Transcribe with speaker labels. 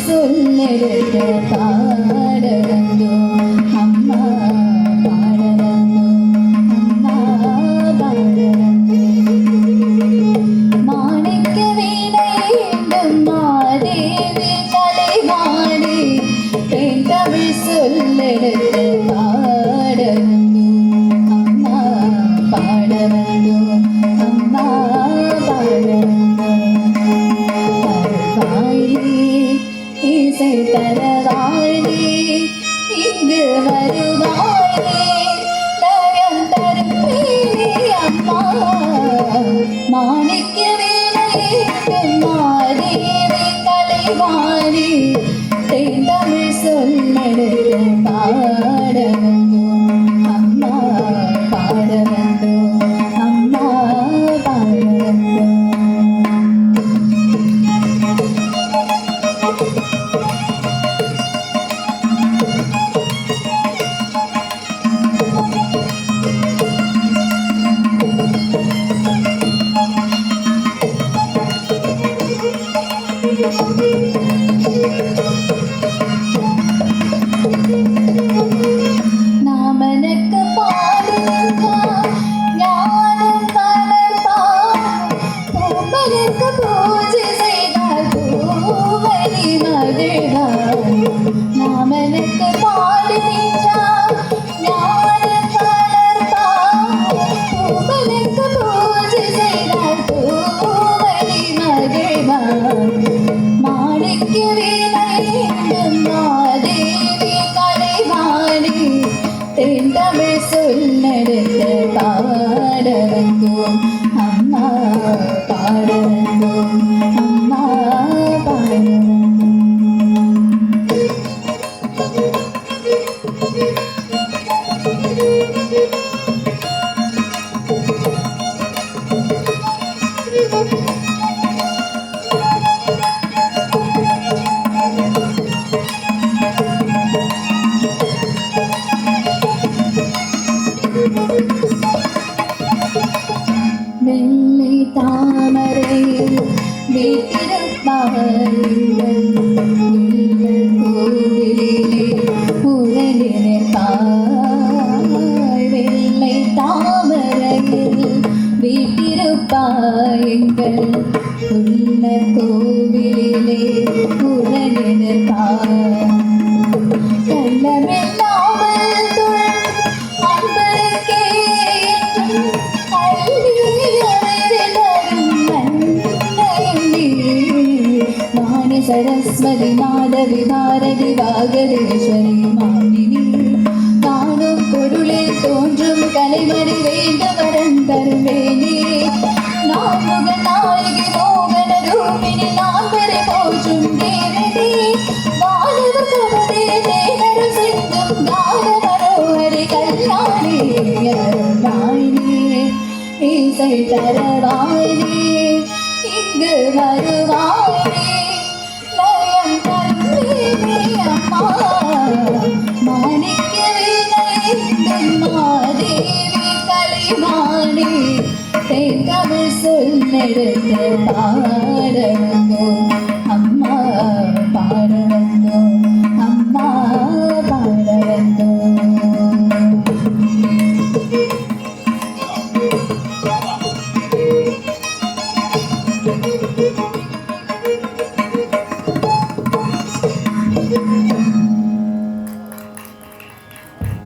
Speaker 1: சொல்லெடுத்த பாடலந்தோ அம்மா பாடலந்தோ அம்மா பாடலந்தோ மாணிக்க வீணை என்றும் மாதேவி கலைவாணி என் தமிழ் சொல்லெடுத்த பாடலந்தோ அம்மா பாடலந்தோ அம்மா பாடலந்தோ இசை தரவாழி இங்கு வருவாழி தரம் தருப்பேனே அம்மா மாணிக்க வீணை மாதேவி கலைவாணி தமிழ் சொல்லெடுத்து பாட வந்தோ அம்மா பாட வந்தோ அம்மா பாட வந்தோ நாமனுக்கு பாடுங்க ஞானம் வளர்ப்பார் பூமனுக்கு பூஜை செய்தால் பூவனி மகிழ்வார் நாமனுக்கு பாடுகின்றார் ஞானம் வளர்ப்பார் பூமனுக்கு பூஜை செய்தால் பூவனி மகிழ்வார் மாணிக்க வீணை மாதேவி கலைவாணி தென் தமிழ் சொல்லெடுத்த பாட வந்தோம் அம்மா பாட வந்தோம் அம்மா பாட வந்தோம் வெள்ளை தாமரை வீட்டிருப்பாய் கோவிலே உறங்கிருப்பாய் வெள்ளை தாமரையில் வீட்டிருப்பாய் எங்கள் உள்ள கோவிலே உறங்கிருப்பாய் கள்ளமில்லாமல் துள் அன்பருக்கே सरस्वती माधवी भारती वागदेश्वरी मानिनी காணும் பொருளே தோன்றும் கலைமணி வேண்டும் வரம் தருவேனே நான் முகன் நாயகி மோகன ரூபினி நான் பெறை போற்றும் தேவனே வானவர் கவதே தேனரு சிந்தும் கான மனோஹரி கல்யாணி அருள்வாயினே இசை தரவாயினே இங்கு வருவாயினே மாணிக்க வீணை மாதேவி கலைவாணி தமிழ் சொல்லெடுத்த பாட வந்தோம்